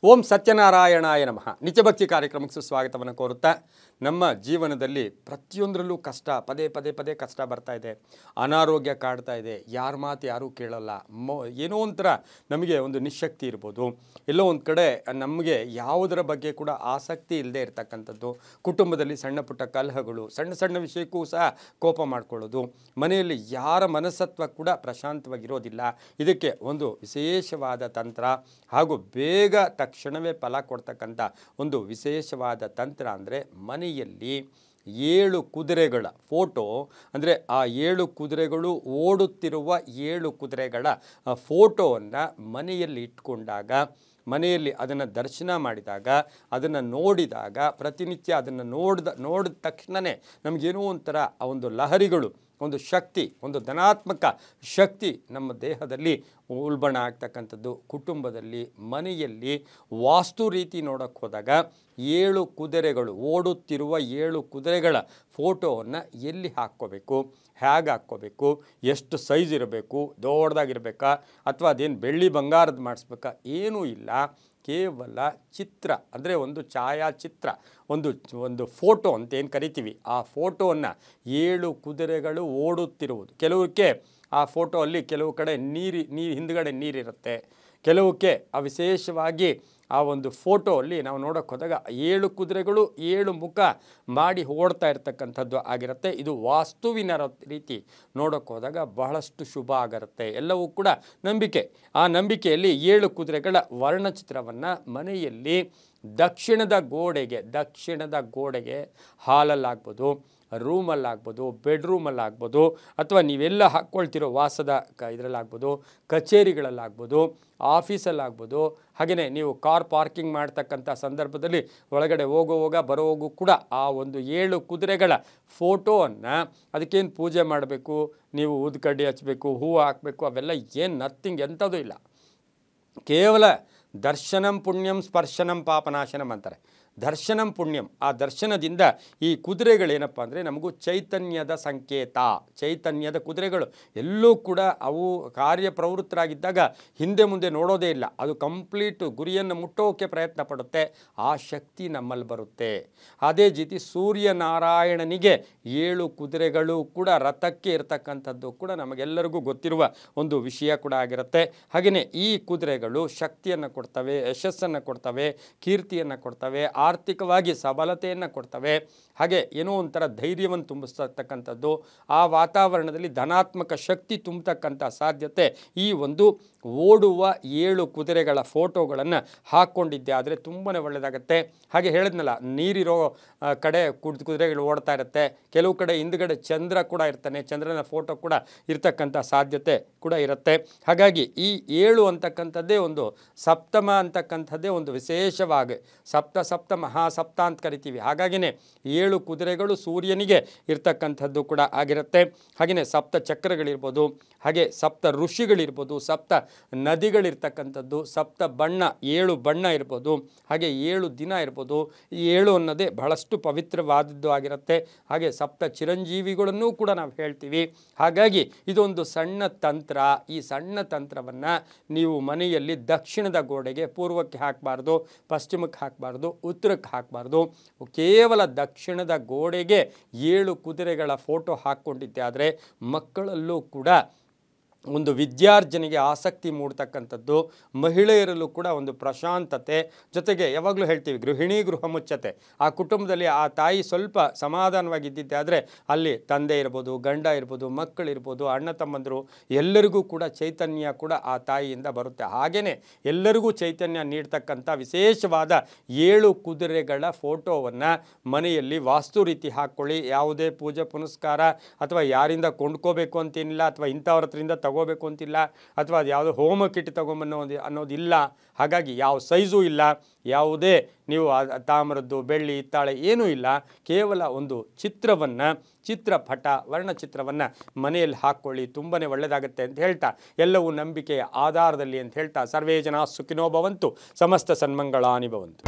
ಓಂ ಸತ್ಯನಾರಾಯಣಾಯ ನಮಃ. ನಿತ್ಯಭಕ್ತಿ ಕಾರ್ಯಕ್ರಮಕ್ಕೆ ಸುಸ್ವಾಗತವನ್ನು ಕೋರುತ್ತಾ, ನಮ್ಮ ಜೀವನದಲ್ಲಿ ಪ್ರತಿಯೊಂದರಲ್ಲೂ ಕಷ್ಟ, ಪದೇ ಪದೇ ಪದೇ ಕಷ್ಟ ಬರ್ತಾ ಇದೆ, ಅನಾರೋಗ್ಯ ಕಾಡ್ತಾ ಇದೆ, ಯಾರ ಮಾತು ಯಾರೂ ಕೇಳಲ್ಲ, ಏನೋ ಒಂಥರ ನಮಗೆ ಒಂದು ನಿಶಕ್ತಿ ಇರ್ಬೋದು, ಎಲ್ಲೋ ಒಂದು ಕಡೆ ನಮಗೆ ಯಾವುದರ ಬಗ್ಗೆ ಕೂಡ ಆಸಕ್ತಿ ಇಲ್ಲದೆ ಇರತಕ್ಕಂಥದ್ದು, ಕುಟುಂಬದಲ್ಲಿ ಸಣ್ಣ ಪುಟ್ಟ ಕಲಹಗಳು, ಸಣ್ಣ ಸಣ್ಣ ವಿಷಯಕ್ಕೂ ಸಹ ಕೋಪ ಮಾಡ್ಕೊಳ್ಳೋದು, ಮನೆಯಲ್ಲಿ ಯಾರ ಮನಸ್ತತ್ವ ಕೂಡ ಪ್ರಶಾಂತವಾಗಿರೋದಿಲ್ಲ. ಇದಕ್ಕೆ ಒಂದು ವಿಶೇಷವಾದ ತಂತ್ರ ಹಾಗೂ ಬೇಗ ತಕ್ಷಣವೇ ಫಲ ಕೊಡ್ತಕ್ಕಂಥ ಒಂದು ವಿಶೇಷವಾದ ತಂತ್ರ ಅಂದರೆ ಮನೆಯಲ್ಲಿ 7 ಕುದುರೆಗಳ ಫೋಟೋ, ಅಂದರೆ ಆ 7 ಕುದುರೆಗಳು ಓಡುತ್ತಿರುವ 7 ಕುದುರೆಗಳ ಫೋಟೋವನ್ನು ಮನೆಯಲ್ಲಿ ಇಟ್ಕೊಂಡಾಗ, ಮನೆಯಲ್ಲಿ ಅದನ್ನು ದರ್ಶನ ಮಾಡಿದಾಗ, ಅದನ್ನು ನೋಡಿದಾಗ, ಪ್ರತಿನಿತ್ಯ ಅದನ್ನು ನೋಡಿದ ತಕ್ಷಣವೇ ನಮಗೇನೋ ಒಂಥರ ಆ ಒಂದು ಲಹರಿಗಳು, ಒಂದು ಶಕ್ತಿ, ಒಂದು ಧನಾತ್ಮಕ ಶಕ್ತಿ ನಮ್ಮ ದೇಹದಲ್ಲಿ ಉಲ್ಬಣ ಆಗ್ತಕ್ಕಂಥದ್ದು. ಕುಟುಂಬದಲ್ಲಿ, ಮನೆಯಲ್ಲಿ ವಾಸ್ತು ರೀತಿ ನೋಡೋಕ್ಕೆ ಹೋದಾಗ 7 ಕುದುರೆಗಳು ಓಡುತ್ತಿರುವ 7 ಕುದುರೆಗಳ ಫೋಟೋವನ್ನು ಎಲ್ಲಿ ಹಾಕ್ಕೋಬೇಕು, ಹೇಗೆ ಹಾಕ್ಕೋಬೇಕು, ಎಷ್ಟು ಸೈಜ್ ಇರಬೇಕು, ದೊಡ್ಡದಾಗಿರಬೇಕಾ ಅಥವಾ ಅದೇನು ಬೆಳ್ಳಿ ಬಂಗಾರದ ಮಾಡಿಸ್ಬೇಕಾ, ಏನೂ ಇಲ್ಲ. ಕೇವಲ ಚಿತ್ರ, ಅಂದರೆ ಒಂದು ಛಾಯಾಚಿತ್ರ, ಒಂದು ಫೋಟೋ ಅಂತ ಏನು ಕರಿತೀವಿ, ಆ ಫೋಟೋವನ್ನು 7 ಕುದುರೆಗಳು ಓಡುತ್ತಿರುವುದು. ಕೆಲವಕ್ಕೆ ಆ ಫೋಟೋ ಅಲ್ಲಿ ಕೆಲವು ಕಡೆ ನೀರು ಹಿಂದ್ಗಡೆ ನೀರಿರುತ್ತೆ, ಕೆಲವಕ್ಕೆ ಆ ವಿಶೇಷವಾಗಿ ಆ ಒಂದು ಫೋಟೋ ಅಲ್ಲಿ ನಾವು ನೋಡೋಕ್ಕೆ ಹೋದಾಗ 7 ಕುದುರೆಗಳು 7 ಮುಖ ಮಾಡಿ ಓಡ್ತಾ ಇರ್ತಕ್ಕಂಥದ್ದು ಆಗಿರುತ್ತೆ. ಇದು ವಾಸ್ತುವಿನ ರೀತಿ ನೋಡೋಕ್ಕೆ ಹೋದಾಗ ಬಹಳಷ್ಟು ಶುಭ ಆಗಿರುತ್ತೆ. ಎಲ್ಲವೂ ಕೂಡ ನಂಬಿಕೆ. ಆ ನಂಬಿಕೆಯಲ್ಲಿ 7 ಕುದುರೆಗಳ ವರ್ಣಚಿತ್ರವನ್ನು ಮನೆಯಲ್ಲಿ ದಕ್ಷಿಣದ ಗೋಡೆಗೆ ಹಾಲಲ್ಲಾಗ್ಬೋದು, ರೂಮಲ್ಲಾಗ್ಬೋದು, ಬೆಡ್ರೂಮಲ್ಲಾಗ್ಬೋದು, ಅಥವಾ ನೀವೆಲ್ಲ ಹಾಕ್ಕೊಳ್ತಿರೋ ವಾಸದ ಇದರಲ್ಲಾಗ್ಬೋದು, ಕಚೇರಿಗಳಲ್ಲಾಗ್ಬೋದು, ಆಫೀಸಲ್ಲಾಗ್ಬೋದು, ಹಾಗೆಯೇ ನೀವು ಕಾರ್ ಪಾರ್ಕಿಂಗ್ ಮಾಡ್ತಕ್ಕಂಥ ಸಂದರ್ಭದಲ್ಲಿ ಒಳಗಡೆ ಬರೋಗೂ ಕೂಡ ಆ ಒಂದು 7 ಕುದುರೆಗಳ ಫೋಟೋವನ್ನು, ಅದಕ್ಕೇನು ಪೂಜೆ ಮಾಡಬೇಕು, ನೀವು ಊದುಕಡ್ಡಿ ಹಚ್ಚಬೇಕು, ಹೂವು ಹಾಕಬೇಕು, ಅವೆಲ್ಲ ಏನು ನಥಿಂಗ್, ಎಂಥದ್ದು ಇಲ್ಲ. ಕೇವಲ ದರ್ಶನಂ ಪುಣ್ಯಂ ಸ್ಪರ್ಶನಂ ಪಾಪನಾಶನಂ ಅಂತಾರೆ. ದರ್ಶನಂ ಪುಣ್ಯಂ, ಆ ದರ್ಶನದಿಂದ ಈ ಕುದುರೆಗಳೇನಪ್ಪ ಅಂದರೆ ನಮಗೂ ಚೈತನ್ಯದ ಸಂಕೇತ. ಚೈತನ್ಯದ ಕುದುರೆಗಳು ಎಲ್ಲೂ ಕೂಡ ಅವು ಕಾರ್ಯಪ್ರವೃತ್ತರಾಗಿದ್ದಾಗ ಹಿಂದೆ ಮುಂದೆ ನೋಡೋದೇ ಇಲ್ಲ, ಅದು ಕಂಪ್ಲೀಟ್ ಗುರಿಯನ್ನು ಮುಟ್ಟೋಕೆ ಪ್ರಯತ್ನ ಪಡುತ್ತೆ. ಆ ಶಕ್ತಿ ನಮ್ಮಲ್ಲಿ ಬರುತ್ತೆ. ಅದೇ ರೀತಿ ಸೂರ್ಯನಾರಾಯಣನಿಗೆ 7 ಕುದುರೆಗಳು ಕೂಡ ರಥಕ್ಕೆ ಇರತಕ್ಕಂಥದ್ದು ಕೂಡ ನಮಗೆಲ್ಲರಿಗೂ ಗೊತ್ತಿರುವ ಒಂದು ವಿಷಯ ಕೂಡ ಆಗಿರುತ್ತೆ. ಹಾಗೆಯೇ ಈ ಕುದುರೆಗಳು ಶಕ್ತಿಯನ್ನು ಕೊಡ್ತವೆ, ಯಶಸ್ಸನ್ನು ಕೊಡ್ತವೆ, ಕೀರ್ತಿಯನ್ನು ಕೊಡ್ತವೆ, ಆರ್ಥಿಕವಾಗಿ ಸಬಲತೆಯನ್ನು ಕೊಡ್ತವೆ, ಹಾಗೆ ಏನೋ ಒಂಥರ ಧೈರ್ಯವನ್ನು ತುಂಬಿಸ್ತಕ್ಕಂಥದ್ದು, ಆ ವಾತಾವರಣದಲ್ಲಿ ಧನಾತ್ಮಕ ಶಕ್ತಿ ತುಂಬತಕ್ಕಂಥ ಸಾಧ್ಯತೆ ಈ ಒಂದು ಓಡುವ 7 ಕುದುರೆಗಳ ಫೋಟೋಗಳನ್ನು ಹಾಕ್ಕೊಂಡಿದ್ದೆ ಆದರೆ ತುಂಬಾ ಒಳ್ಳೆಯದಾಗತ್ತೆ. ಹಾಗೆ ಹೇಳಿದ್ನಲ್ಲ, ನೀರಿರೋ ಕಡೆ ಕುದುರೆಗಳು ಓಡ್ತಾ ಇರುತ್ತೆ, ಕೆಲವು ಕಡೆ ಹಿಂದ್ಗಡೆ ಚಂದ್ರ ಕೂಡ ಇರ್ತಾನೆ, ಚಂದ್ರನ ಫೋಟೋ ಕೂಡ ಇರ್ತಕ್ಕಂಥ ಸಾಧ್ಯತೆ ಕೂಡ ಇರುತ್ತೆ. ಹಾಗಾಗಿ ಈ 7 ಅಂತಕ್ಕಂಥದ್ದೇ ಒಂದು ಸಪ್ತಮ ಅಂತಕ್ಕಂಥದ್ದೇ ಒಂದು ವಿಶೇಷವಾಗಿ ಸಪ್ತ ಮಹಾಸಪ್ತ ಅಂತ ಕರಿತೀವಿ. ಹಾಗಾಗಿನೇ 7 ಕುದುರೆಗಳು ಸೂರ್ಯನಿಗೆ ಇರ್ತಕ್ಕಂಥದ್ದು ಕೂಡ ಆಗಿರುತ್ತೆ. ಹಾಗೆಯೇ ಸಪ್ತ ಚಕ್ರಗಳಿರ್ಬೋದು, ಹಾಗೆ ಸಪ್ತ ಋಷಿಗಳಿರ್ಬೋದು, ಸಪ್ತ ನದಿಗಳಿರ್ತಕ್ಕಂಥದ್ದು, ಸಪ್ತ ಬಣ್ಣ 7 ಬಣ್ಣ ಇರ್ಬೋದು, ಹಾಗೆ 7 ದಿನ ಇರ್ಬೋದು. ಈ 7 ಅನ್ನೋದೇ ಬಹಳಷ್ಟು ಪವಿತ್ರವಾದದ್ದು ಆಗಿರುತ್ತೆ. ಹಾಗೆ ಸಪ್ತ ಚಿರಂಜೀವಿಗಳನ್ನು ಕೂಡ ನಾವು ಹೇಳ್ತೀವಿ. ಹಾಗಾಗಿ ಇದೊಂದು ಸಣ್ಣ ತಂತ್ರ. ಈ ಸಣ್ಣ ತಂತ್ರವನ್ನು ನೀವು ಮನೆಯಲ್ಲಿ ದಕ್ಷಿಣದ ಗೋಡೆಗೆ, ಪೂರ್ವಕ್ಕೆ ಹಾಕಬಾರ್ದು, ಪಶ್ಚಿಮಕ್ಕೆ ಹಾಕಬಾರ್ದು, ಉತ್ತರಕ್ಕೆ ಹಾಕಬಾರ್ದು, ಕೇವಲ ದಕ್ಷಿಣದ ಗೋಡೆಗೆ 7 ಕುದುರೆಗಳ ಫೋಟೋ ಹಾಕ್ಕೊಂಡಿದ್ದೆ ಆದರೆ ಮಕ್ಕಳಲ್ಲೂ ಕೂಡ ಒಂದು ವಿದ್ಯಾರ್ಜನೆಗೆ ಆಸಕ್ತಿ ಮೂಡ್ತಕ್ಕಂಥದ್ದು, ಮಹಿಳೆಯರಲ್ಲೂ ಕೂಡ ಒಂದು ಪ್ರಶಾಂತತೆ, ಜೊತೆಗೆ ಯಾವಾಗಲೂ ಹೇಳ್ತೀವಿ ಗೃಹಿಣಿ ಗೃಹ ಮುಚ್ಚತೆ. ಆ ಕುಟುಂಬದಲ್ಲಿ ಆ ತಾಯಿ ಸ್ವಲ್ಪ ಸಮಾಧಾನವಾಗಿದ್ದಿದ್ದೆ ಆದರೆ ಅಲ್ಲಿ ತಂದೆ ಇರ್ಬೋದು, ಗಂಡ ಇರ್ಬೋದು, ಮಕ್ಕಳಿರ್ಬೋದು, ಅಣ್ಣ ತಮ್ಮಂದರು ಎಲ್ಲರಿಗೂ ಕೂಡ ಚೈತನ್ಯ ಕೂಡ ಆ ತಾಯಿಯಿಂದ ಬರುತ್ತೆ. ಹಾಗೆಯೇ ಎಲ್ಲರಿಗೂ ಚೈತನ್ಯ ನೀಡ್ತಕ್ಕಂಥ ವಿಶೇಷವಾದ 7 ಕುದುರೆಗಳ ಫೋಟೋವನ್ನು ಮನೆಯಲ್ಲಿ ವಾಸ್ತು ರೀತಿ ಹಾಕ್ಕೊಳ್ಳಿ. ಯಾವುದೇ ಪೂಜೆ ಪುನಸ್ಕಾರ ಅಥವಾ ಯಾರಿಂದ ಕೊಂಡ್ಕೋಬೇಕು ಅಂತೇನಿಲ್ಲ, ಅಥವಾ ಇಂಥವ್ರ ಹತ್ರಿಂದ ತಗೋಬೇಕು ಅಂತಿಲ್ಲ, ಅಥವಾ ಅದು ಯಾವುದೋ ಹೋಮ ಕಿಟ್ ತಗೊಂಬನ್ನೋ ಅನ್ನೋದಿಲ್ಲ. ಹಾಗಾಗಿ ಯಾವ ಸೈಜು ಇಲ್ಲ, ಯಾವುದೇ ನೀವು ತಾಮ್ರದ್ದು, ಬೆಳ್ಳಿ, ಹಿತ್ತಾಳೆ ಏನೂ ಇಲ್ಲ. ಕೇವಲ ಒಂದು ಚಿತ್ರಪಟ, ವರ್ಣಚಿತ್ರವನ್ನು ಮನೆಯಲ್ಲಿ ಹಾಕ್ಕೊಳ್ಳಿ, ತುಂಬಾ ಒಳ್ಳೆಯದಾಗುತ್ತೆ ಅಂತ ಹೇಳ್ತಾ, ಎಲ್ಲವೂ ನಂಬಿಕೆಯ ಆಧಾರದಲ್ಲಿ ಅಂತ ಹೇಳ್ತಾ, ಸರ್ವೇ ಜನ ಸುಖಿನೋ ಭವಂತು, ಸಮಸ್ತ ಸನ್ಮಂಗಳಾನಿ ಭವಂತು.